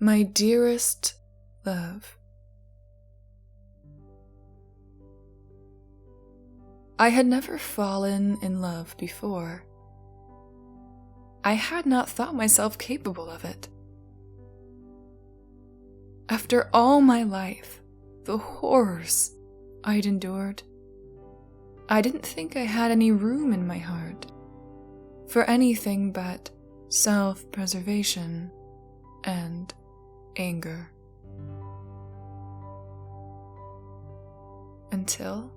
My dearest love. I had never fallen in love before. I had not thought myself capable of it. After all my life, the horrors I'd endured, I didn't think I had any room in my heart for anything but self-preservation and anger. Until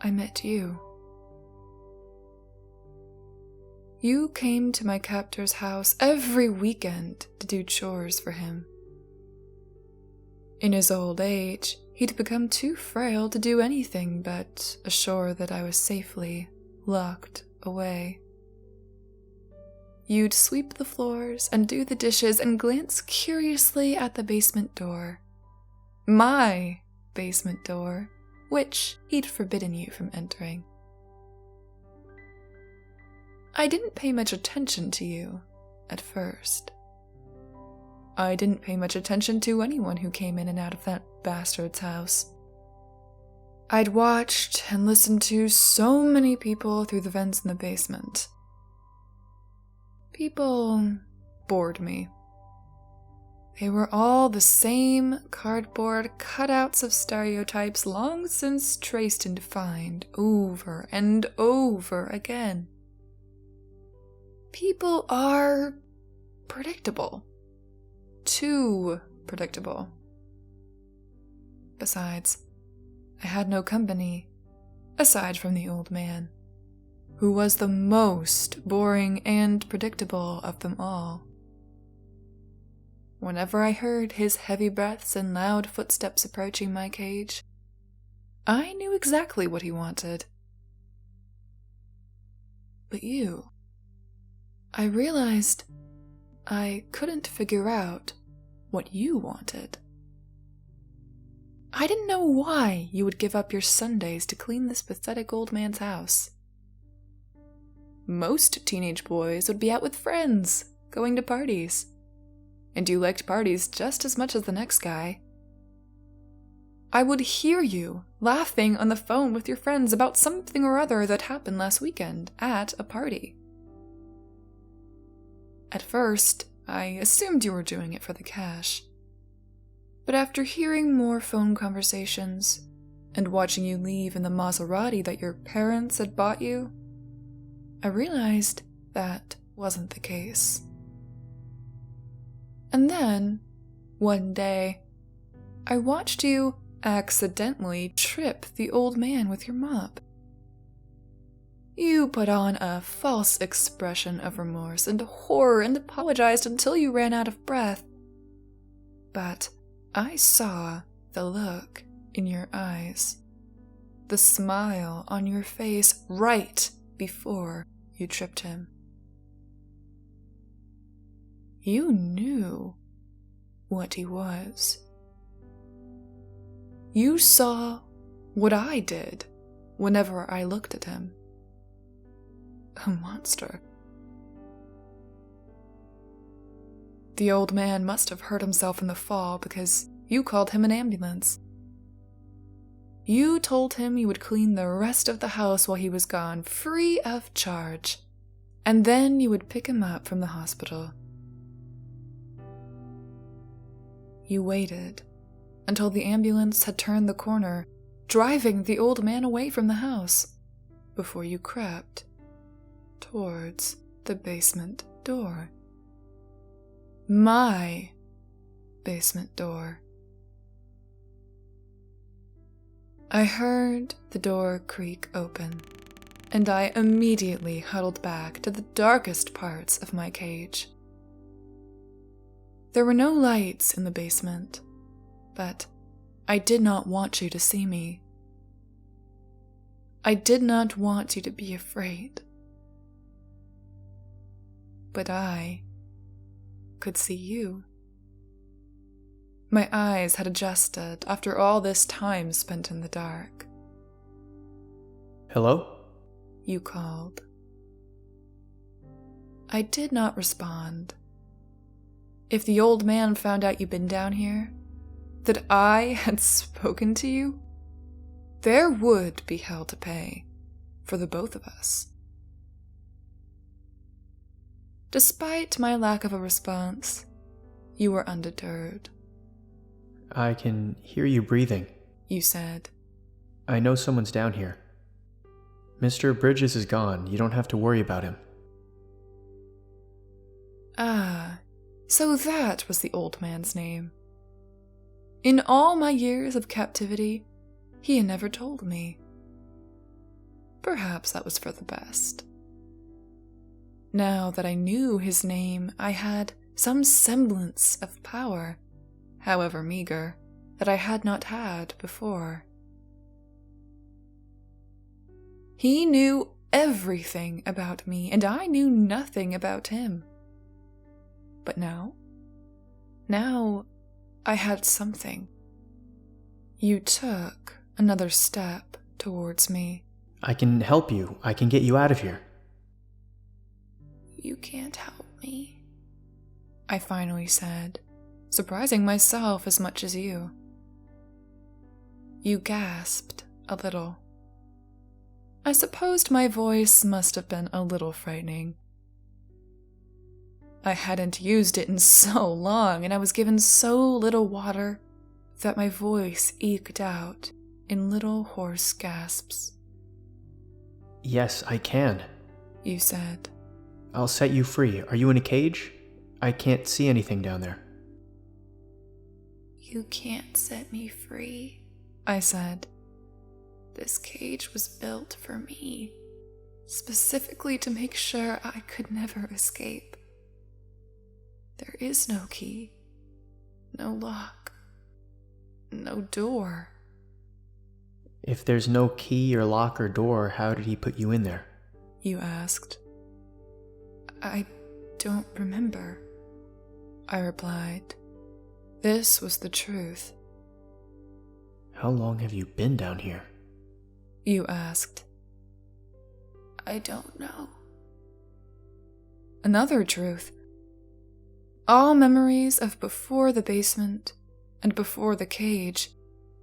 I met you. You came to my captor's house every weekend to do chores for him. In his old age, he'd become too frail to do anything but assure that I was safely locked away. You'd sweep the floors and do the dishes and glance curiously at the basement door. My basement door, which he'd forbidden you from entering. I didn't pay much attention to you at first. I didn't pay much attention to anyone who came in and out of that bastard's house. I'd watched and listened to so many people through the vents in the basement. People bored me. They were all the same cardboard cutouts of stereotypes long since traced and defined over and over again. People are predictable. Too predictable. Besides, I had no company, aside from the old man, who was the most boring and predictable of them all. Whenever I heard his heavy breaths and loud footsteps approaching my cage, I knew exactly what he wanted. But you, I realized I couldn't figure out what you wanted. I didn't know why you would give up your Sundays to clean this pathetic old man's house. Most teenage boys would be out with friends, going to parties. And you liked parties just as much as the next guy. I would hear you laughing on the phone with your friends about something or other that happened last weekend at a party. At first, I assumed you were doing it for the cash. But after hearing more phone conversations and watching you leave in the Maserati that your parents had bought you, I realized that wasn't the case. And then, one day, I watched you accidentally trip the old man with your mop. You put on a false expression of remorse and horror and apologized until you ran out of breath. But I saw the look in your eyes, the smile on your face right before you tripped him. You knew what he was. You saw what I did whenever I looked at him. A monster. The old man must have hurt himself in the fall because you called him an ambulance. You told him you would clean the rest of the house while he was gone, free of charge, and then you would pick him up from the hospital. You waited until the ambulance had turned the corner, driving the old man away from the house, before you crept towards the basement door. My basement door. I heard the door creak open, and I immediately huddled back to the darkest parts of my cage. There were no lights in the basement, but I did not want you to see me. I did not want you to be afraid. But I could see you. My eyes had adjusted after all this time spent in the dark. Hello? You called. I did not respond. if the old man found out you'd been down here, that I had spoken to you, there would be hell to pay for the both of us. Despite my lack of a response, you were undeterred. I can hear you breathing, you said. I know someone's down here. Mr. Bridges is gone. You don't have to worry about him. Ah, so that was the old man's name. In all my years of captivity, he had never told me. Perhaps that was for the best. Now that I knew his name, I had some semblance of power, however meager, that I had not had before. He knew everything about me, and I knew nothing about him. But now I had something. You took another step towards me. I can help you. I can get you out of here. You can't help me, I finally said, surprising myself as much as you. You gasped a little. I supposed my voice must have been a little frightening. I hadn't used it in so long, and I was given so little water that my voice eked out in little hoarse gasps. Yes, I can, you said. I'll set you free. Are you in a cage? I can't see anything down there. You can't set me free, I said. This cage was built for me, specifically to make sure I could never escape. There is no key, no lock, no door. If there's no key or lock or door, how did he put you in there? You asked. I don't remember, I replied. This was the truth. How long have you been down here? You asked. I don't know. Another truth. All memories of before the basement and before the cage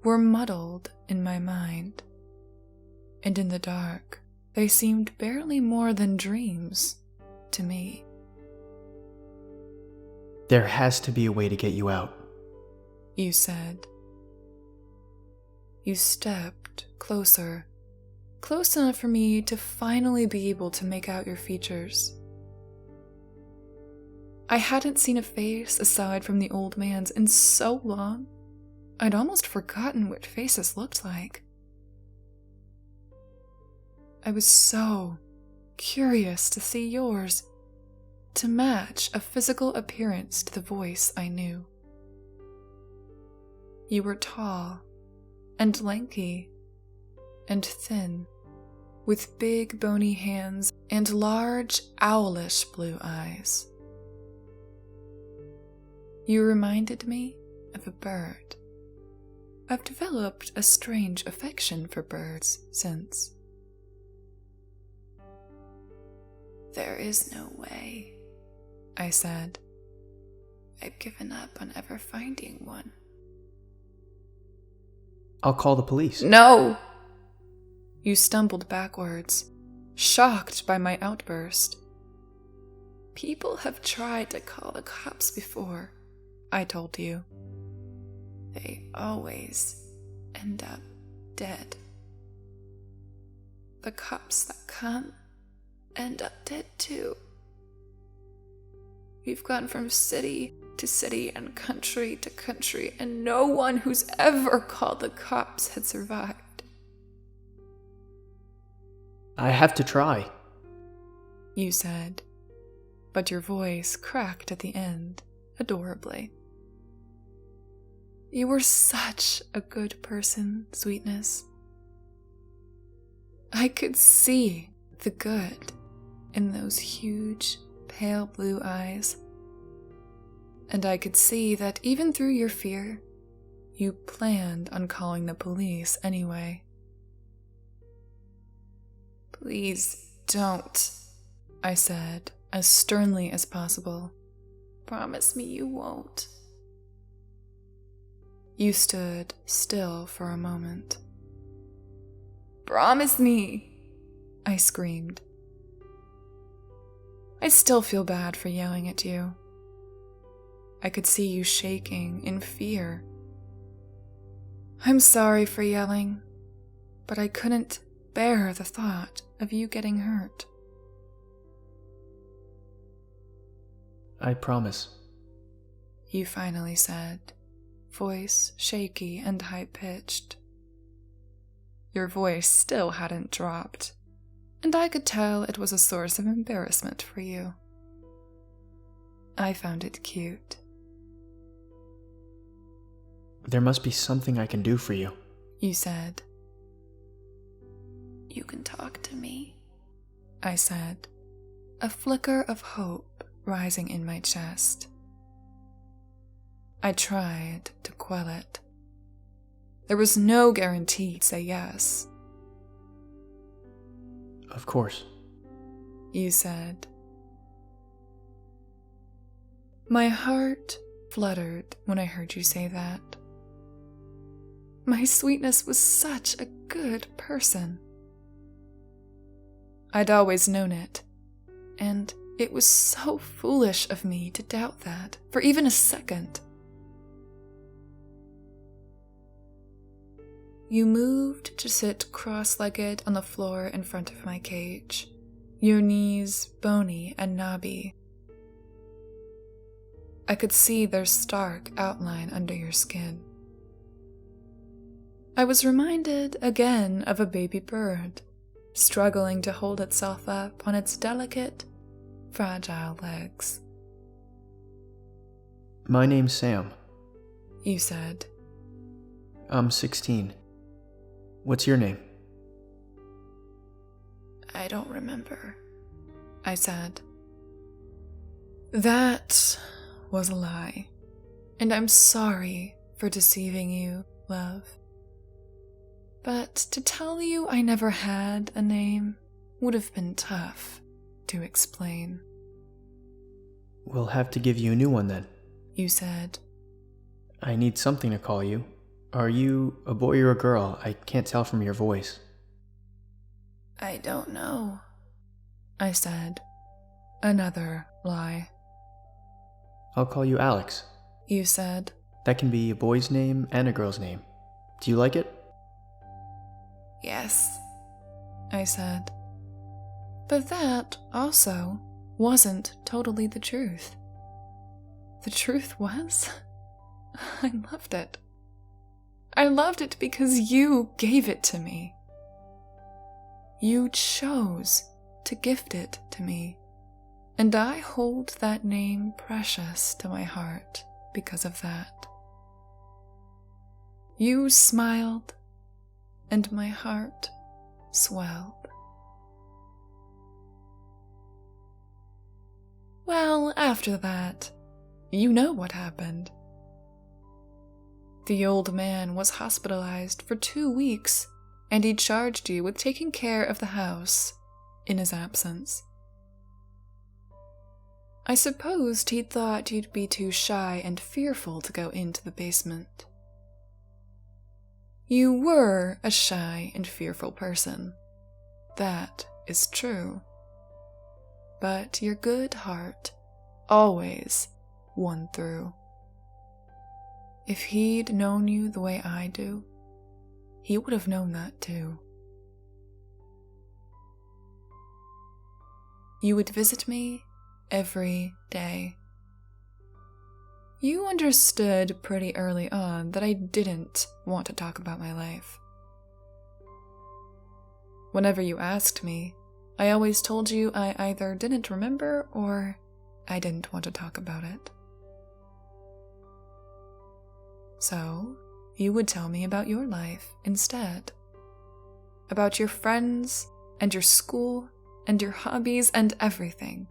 were muddled in my mind. And in the dark, they seemed barely more than dreams to me. There has to be a way to get you out, you said. You stepped closer, close enough for me to finally be able to make out your features. I hadn't seen a face aside from the old man's in so long, I'd almost forgotten what faces looked like. I was so curious to see yours, to match a physical appearance to the voice I knew. You were tall and lanky and thin, with big bony hands and large owlish blue eyes. You reminded me of a bird. I've developed a strange affection for birds since. There is no way, I said. I've given up on ever finding one. I'll call the police. No! You stumbled backwards, shocked by my outburst. People have tried to call the cops before, I told you. They always end up dead. The cops that come end up dead too. We've gone from city to city and country to country, and no one who's ever called the cops had survived. I have to try, you said, but your voice cracked at the end, adorably. You were such a good person, Sweetness. I could see the good in those huge, pale blue eyes. And I could see that even through your fear, you planned on calling the police anyway. Please don't, I said, as sternly as possible. Promise me you won't. You stood still for a moment. Promise me, I screamed. I still feel bad for yelling at you. I could see you shaking in fear. I'm sorry for yelling, but I couldn't bear the thought of you getting hurt. I promise, You finally said, voice shaky and high-pitched. Your voice still hadn't dropped, and I could tell it was a source of embarrassment for you. I found it cute. There must be something I can do for you, You said. You can talk to me, I said, a flicker of hope rising in my chest. I tried to quell it. There was no guarantee to say yes. Of course, You said. My heart fluttered when I heard you say that. My sweetness was such a good person. I'd always known it, and it was so foolish of me to doubt that for even a second. You moved to sit cross-legged on the floor in front of my cage, your knees bony and knobby. I could see their stark outline under your skin. I was reminded again of a baby bird, struggling to hold itself up on its delicate, fragile legs. My name's Sam. You said. I'm 16. What's your name? I don't remember, I said. That was a lie, and I'm sorry for deceiving you, love. But to tell you I never had a name would have been tough to explain. We'll have to give you a new one then. You said. I need something to call you. Are you a boy or a girl? I can't tell from your voice. I don't know, I said. Another lie. I'll call you Alex. You said. That can be a boy's name and a girl's name. Do you like it? Yes, I said. But that also wasn't totally the truth. The truth was, I loved it. I loved it because you gave it to me. You chose to gift it to me, and I hold that name precious to my heart because of that. You smiled, and my heart swelled. Well, after that, you know what happened. The old man was hospitalized for 2 weeks, and he charged you with taking care of the house in his absence. I supposed he'd thought you'd be too shy and fearful to go into the basement. You were a shy and fearful person. That is true. But your good heart always won through. If he'd known you the way I do, he would have known that too. You would visit me every day. You understood pretty early on that I didn't want to talk about my life. Whenever you asked me, I always told you I either didn't remember or I didn't want to talk about it. So, you would tell me about your life instead. About your friends, and your school, and your hobbies, and everything.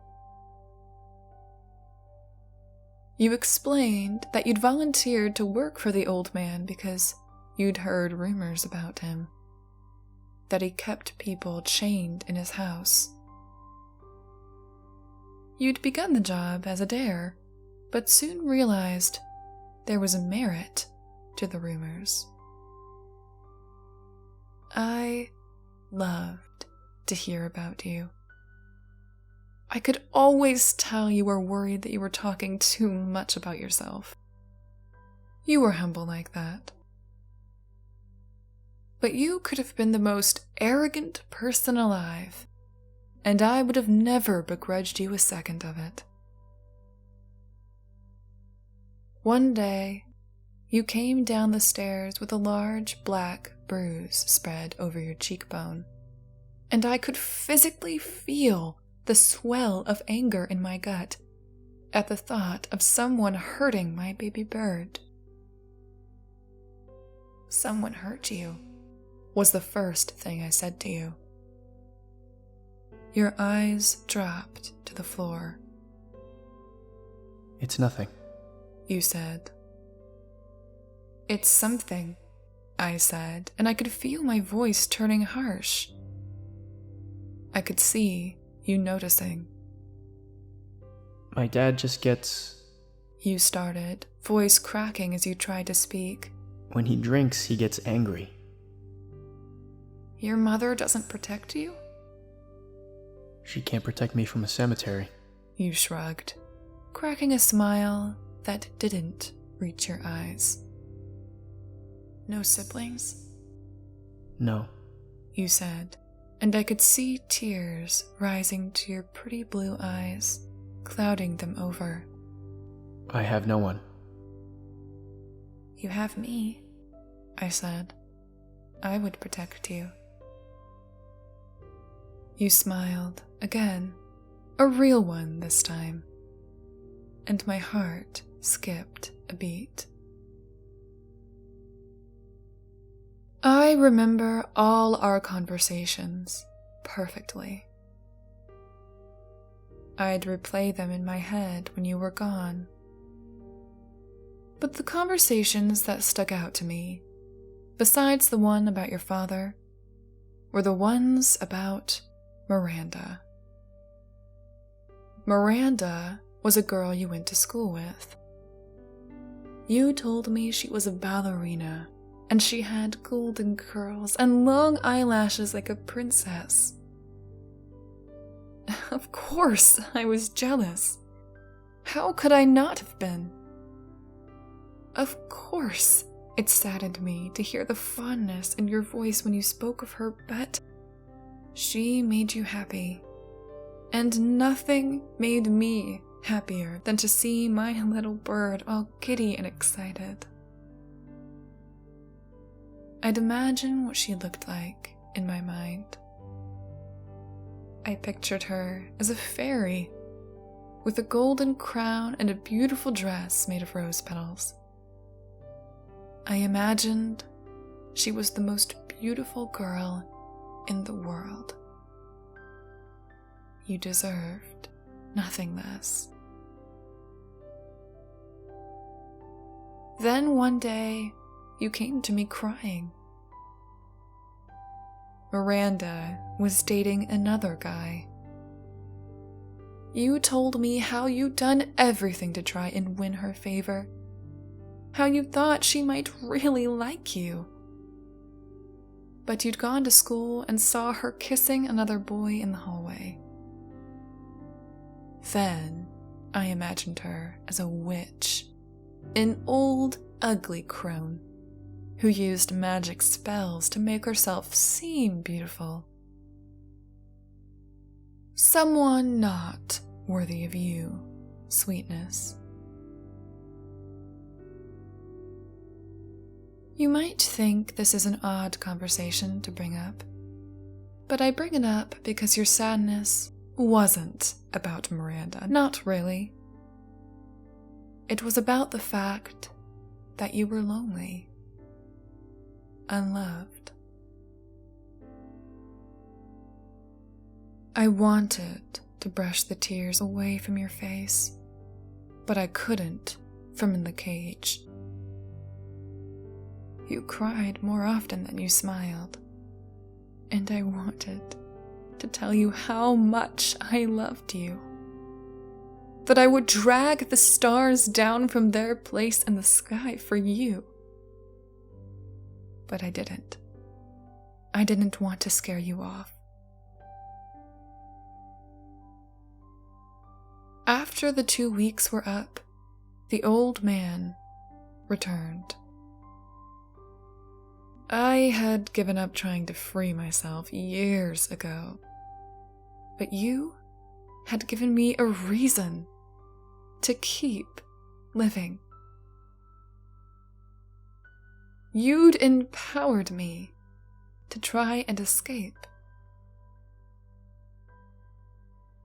You explained that you'd volunteered to work for the old man because you'd heard rumors about him. That he kept people chained in his house. You'd begun the job as a dare, but soon realized there was a merit to the rumors. I loved to hear about you. I could always tell you were worried that you were talking too much about yourself. You were humble like that. But you could have been the most arrogant person alive, and I would have never begrudged you a second of it. One day, you came down the stairs with a large black bruise spread over your cheekbone, and I could physically feel the swell of anger in my gut at the thought of someone hurting my baby bird. "Someone hurt you," was the first thing I said to you. Your eyes dropped to the floor. "It's nothing," you said. "It's something," I said, and I could feel my voice turning harsh. I could see you noticing. "My dad just gets..." You started, voice cracking as you tried to speak. "When he drinks, he gets angry." "Your mother doesn't protect you?" "She can't protect me from a cemetery." You shrugged, cracking a smile that didn't reach your eyes. "No siblings?" "No." You said, and I could see tears rising to your pretty blue eyes, clouding them over. "I have no one." "You have me," I said. "I would protect you." You smiled again, a real one this time, and my heart skipped a beat. I remember all our conversations perfectly. I'd replay them in my head when you were gone. But the conversations that stuck out to me, besides the one about your father, were the ones about Miranda. Miranda was a girl you went to school with. You told me she was a ballerina, and she had golden curls and long eyelashes like a princess. Of course, I was jealous. How could I not have been? Of course, it saddened me to hear the fondness in your voice when you spoke of her, but she made you happy, and nothing made me happier than to see my little bird all giddy and excited. I'd imagine what she looked like in my mind. I pictured her as a fairy, with a golden crown and a beautiful dress made of rose petals. I imagined she was the most beautiful girl in the world. You deserved nothing less. Then one day, you came to me crying. Miranda was dating another guy. You told me how you'd done everything to try and win her favor, how you thought she might really like you. But you'd gone to school and saw her kissing another boy in the hallway. Then I imagined her as a witch, an old, ugly crone who used magic spells to make herself seem beautiful. Someone not worthy of you, sweetness. You might think this is an odd conversation to bring up, but I bring it up because your sadness wasn't about Miranda. Not really. It was about the fact that you were lonely, unloved. I wanted to brush the tears away from your face, but I couldn't from in the cage. You cried more often than you smiled, and I wanted to tell you how much I loved you. that I would drag the stars down from their place in the sky for you. But I didn't. I didn't want to scare you off. After the 2 weeks were up, the old man returned. I had given up trying to free myself years ago, but you had given me a reason to keep living. You'd empowered me to try and escape.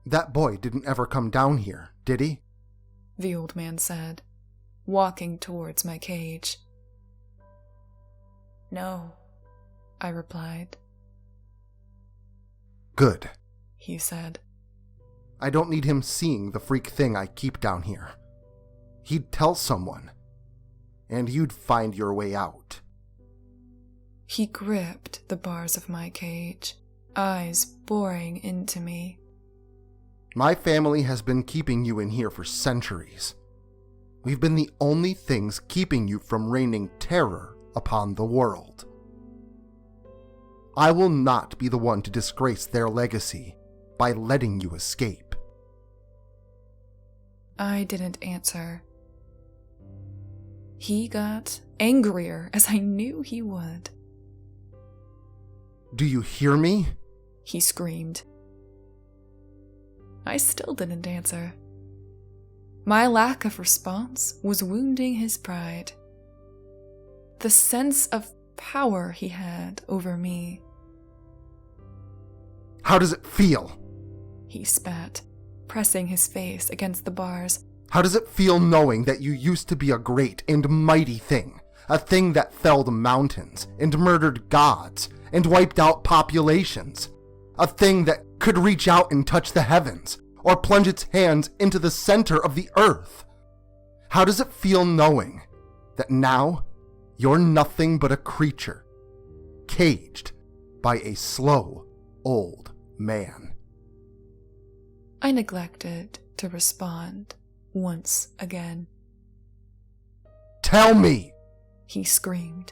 That boy didn't ever come down here, did he? The old man said, walking towards my cage. No, I replied. Good, he said. I don't need him seeing the freak thing I keep down here. He'd tell someone, and you'd find your way out. He gripped the bars of my cage, eyes boring into me. My family has been keeping you in here for centuries. We've been the only things keeping you from raining terror upon the world. I will not be the one to disgrace their legacy by letting you escape. I didn't answer. He got angrier, as I knew he would. Do you hear me? He screamed. I still didn't answer. My lack of response was wounding his pride. The sense of power he had over me. How does it feel? He spat, pressing his face against the bars. How does it feel knowing that you used to be a great and mighty thing? A thing that felled mountains and murdered gods and wiped out populations? A thing that could reach out and touch the heavens or plunge its hands into the center of the earth? How does it feel knowing that now you're nothing but a creature, caged by a slow old man? I neglected to respond once again. Tell me! He screamed,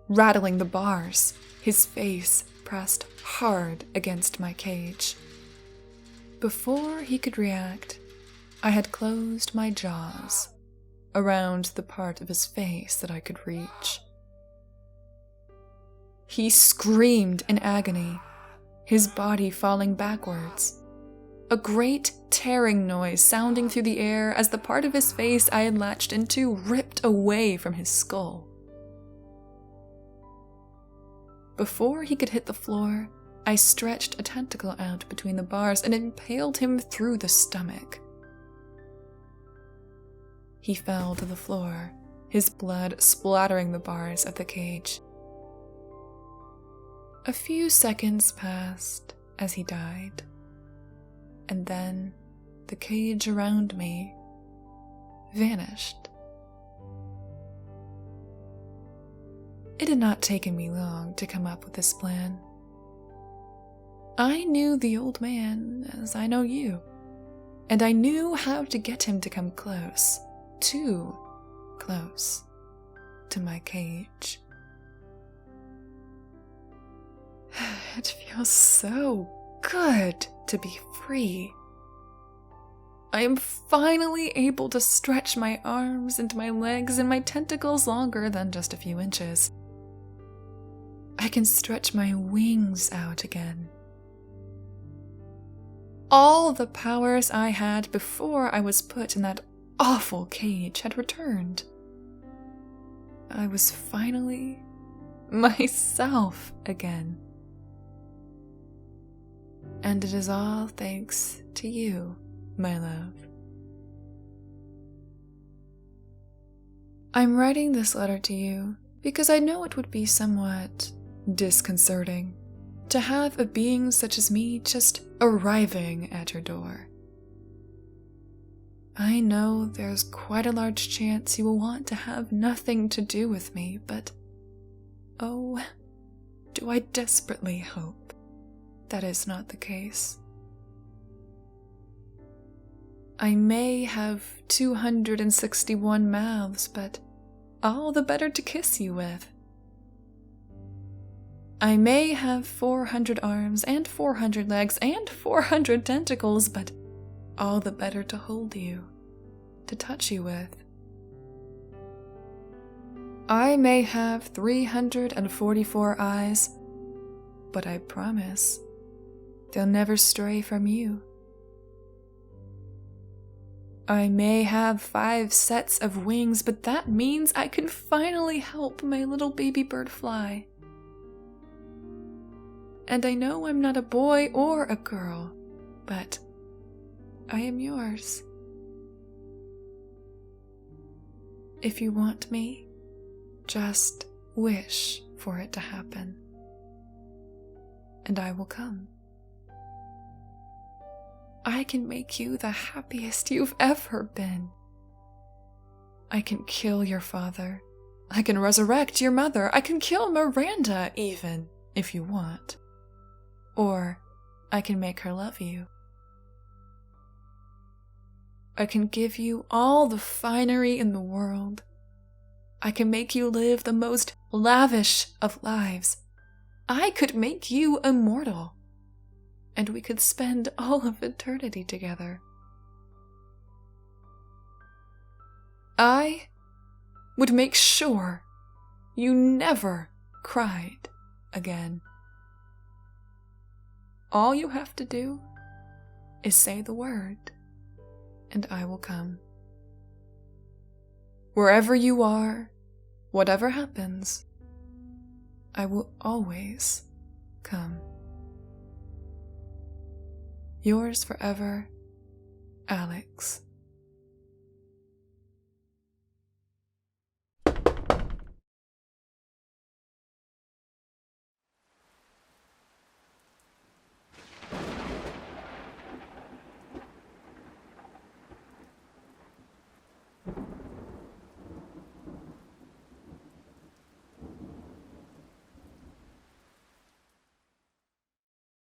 rattling the bars, his face pressed hard against my cage. Before he could react, I had closed my jaws around the part of his face that I could reach. He screamed in agony, his body falling backwards. A great tearing noise sounding through the air as the part of his face I had latched into ripped away from his skull. Before he could hit the floor, I stretched a tentacle out between the bars and impaled him through the stomach. He fell to the floor, his blood splattering the bars of the cage. A few seconds passed as he died, and then the cage around me vanished. It had not taken me long to come up with this plan. I knew the old man as I know you, and I knew how to get him to come close, too close, to my cage. It feels so good to be free. I am finally able to stretch my arms and my legs and my tentacles longer than just a few inches. I can stretch my wings out again. All the powers I had before I was put in that awful cage had returned. I was finally myself again. And it is all thanks to you, my love. I'm writing this letter to you because I know it would be somewhat disconcerting to have a being such as me just arriving at your door. I know there's quite a large chance you will want to have nothing to do with me, but oh, do I desperately hope that is not the case. I may have 261 mouths, but all the better to kiss you with. I may have 400 arms and 400 legs and 400 tentacles, but all the better to hold you, to touch you with. I may have 344 eyes, but I promise they'll never stray from you. I may have 5 sets of wings, but that means I can finally help my little baby bird fly. And I know I'm not a boy or a girl, but I am yours. If you want me, just wish for it to happen, and I will come. I can make you the happiest you've ever been. I can kill your father. I can resurrect your mother. I can kill Miranda even, if you want. Or I can make her love you. I can give you all the finery in the world. I can make you live the most lavish of lives. I could make you immortal, and we could spend all of eternity together. I would make sure you never cried again. All you have to do is say the word, and I will come. Wherever you are, whatever happens, I will always come. Yours forever, Alex.